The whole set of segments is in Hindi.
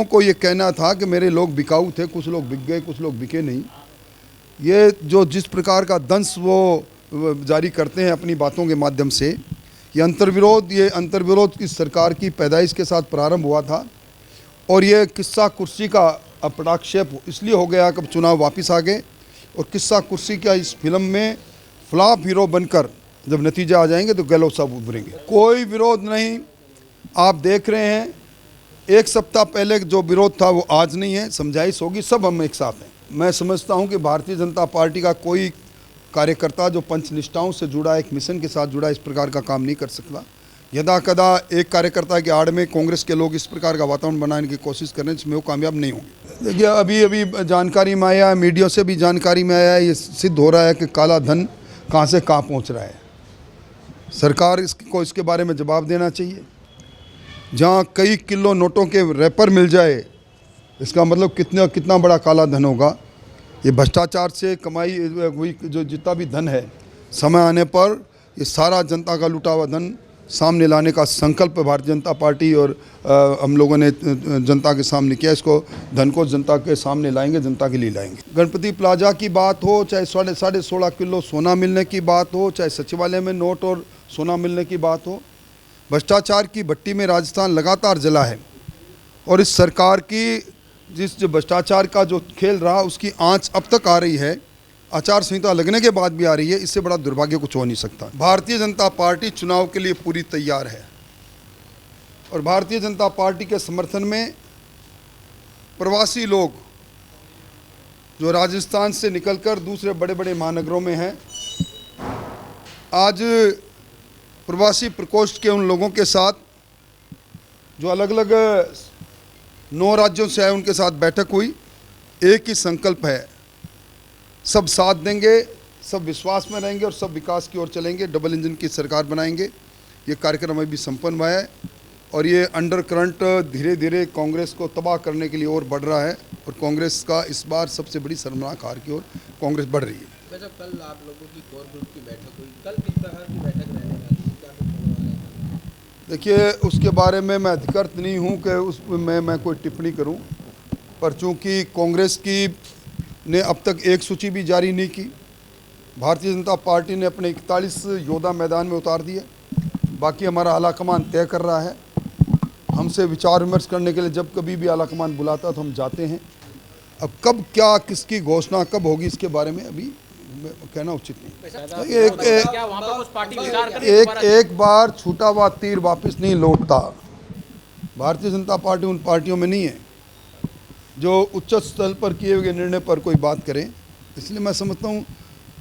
को ये कहना था कि मेरे लोग बिकाऊ थे, कुछ लोग बिक गए, कुछ लोग बिके नहीं। ये जो जिस प्रकार का दंश वो जारी करते हैं अपनी बातों के माध्यम से, ये अंतर्विरोध इस सरकार की पैदाइश के साथ प्रारंभ हुआ था। और ये किस्सा कुर्सी का अपराक्षेप इसलिए हो गया कि चुनाव वापस आ गए, और किस्सा कुर्सी का इस फिल्म में फ्लॉप हीरो बनकर जब नतीजे आ जाएंगे तो गहलोत साहब उभरेंगे। कोई विरोध नहीं, आप देख रहे हैं। एक सप्ताह पहले जो विरोध था वो आज नहीं है, समझाइश होगी, सब हम एक साथ हैं। मैं समझता हूं कि भारतीय जनता पार्टी का कोई कार्यकर्ता जो पंचनिष्ठाओं से जुड़ा, एक मिशन के साथ जुड़ा, इस प्रकार का काम नहीं कर सकता। यदा कदा एक कार्यकर्ता की आड़ में कांग्रेस के लोग इस प्रकार का वातावरण बनाने की कोशिश कर रहे हैं, जिसमें वो कामयाब नहीं होंगे। देखिए, अभी जानकारी में आया है, मीडिया से भी जानकारी में आया है, ये सिद्ध हो रहा है कि काला धन कहाँ से कहाँ पहुँच रहा है। सरकार को इसके बारे में जवाब देना चाहिए। जहाँ कई किलो नोटों के रैपर मिल जाए, इसका मतलब कितना बड़ा काला धन होगा। ये भ्रष्टाचार से कमाई हुई जो जितना भी धन है, समय आने पर ये सारा जनता का लुटा हुआ धन सामने लाने का संकल्प भारतीय जनता पार्टी और हम लोगों ने जनता के सामने किया। इसको धन को जनता के सामने लाएंगे, जनता के लिए लाएंगे। गणपति प्लाजा की बात हो, चाहे 16.5 किलो सोना मिलने की बात हो, चाहे सचिवालय में नोट और सोना मिलने की बात हो, भ्रष्टाचार की भट्टी में राजस्थान लगातार जला है। और इस सरकार की जो भ्रष्टाचार का जो खेल रहा, उसकी आंच अब तक आ रही है, आचार संहिता लगने के बाद भी आ रही है। इससे बड़ा दुर्भाग्य कुछ हो नहीं सकता। भारतीय जनता पार्टी चुनाव के लिए पूरी तैयार है, और भारतीय जनता पार्टी के समर्थन में प्रवासी लोग जो राजस्थान से निकलकर दूसरे बड़े बड़े महानगरों में हैं, आज प्रवासी प्रकोष्ठ के उन लोगों के साथ जो अलग अलग 9 राज्यों से आए, उनके साथ बैठक हुई। एक ही संकल्प है, सब साथ देंगे, सब विश्वास में रहेंगे और सब विकास की ओर चलेंगे, डबल इंजन की सरकार बनाएंगे। ये कार्यक्रम अभी संपन्न हुआ है, और ये अंडर करंट धीरे धीरे कांग्रेस को तबाह करने के लिए और बढ़ रहा है, और कांग्रेस का इस बार सबसे बड़ी शर्मनाक हार की ओर कांग्रेस बढ़ रही है। जब कल आप लोगों की कोर ग्रुप की बैठक हुई, कल किस तरह की बैठक रहने वाली है, क्या कुछ होने वाला है? देखिए, उसके बारे में मैं अधिकृत नहीं हूँ कि उसमें मैं कोई टिप्पणी करूँ, पर चूँकि कांग्रेस की ने अब तक एक सूची भी जारी नहीं की, भारतीय जनता पार्टी ने अपने 41 योद्धा मैदान में उतार दिए, बाकी हमारा आलाकमान तय कर रहा है। हमसे विचार विमर्श करने के लिए जब कभी भी आलाकमान बुलाता तो हम जाते हैं। अब कब क्या किसकी घोषणा कब होगी, इसके बारे में अभी कहना उचित नहीं। एक बार छूटा हुआ तीर वापस नहीं लौटता। भारतीय जनता पार्टी उन पार्टियों में नहीं है जो उच्च स्तर पर किए हुए निर्णय पर कोई बात करें। इसलिए मैं समझता हूँ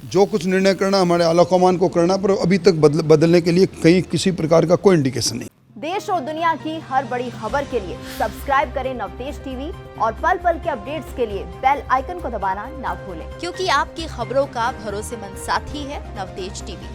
जो कुछ निर्णय करना हमारे आलाकमान को करना, पर अभी तक बदलने के लिए कहीं किसी प्रकार का कोई इंडिकेशन नहीं। देश और दुनिया की हर बड़ी खबर के लिए सब्सक्राइब करें नवतेज टीवी, और पल पल के अपडेट्स के लिए बेल आइकन को दबाना ना भूलें, क्योंकि आपकी खबरों का भरोसेमंद साथी है नवतेज टीवी।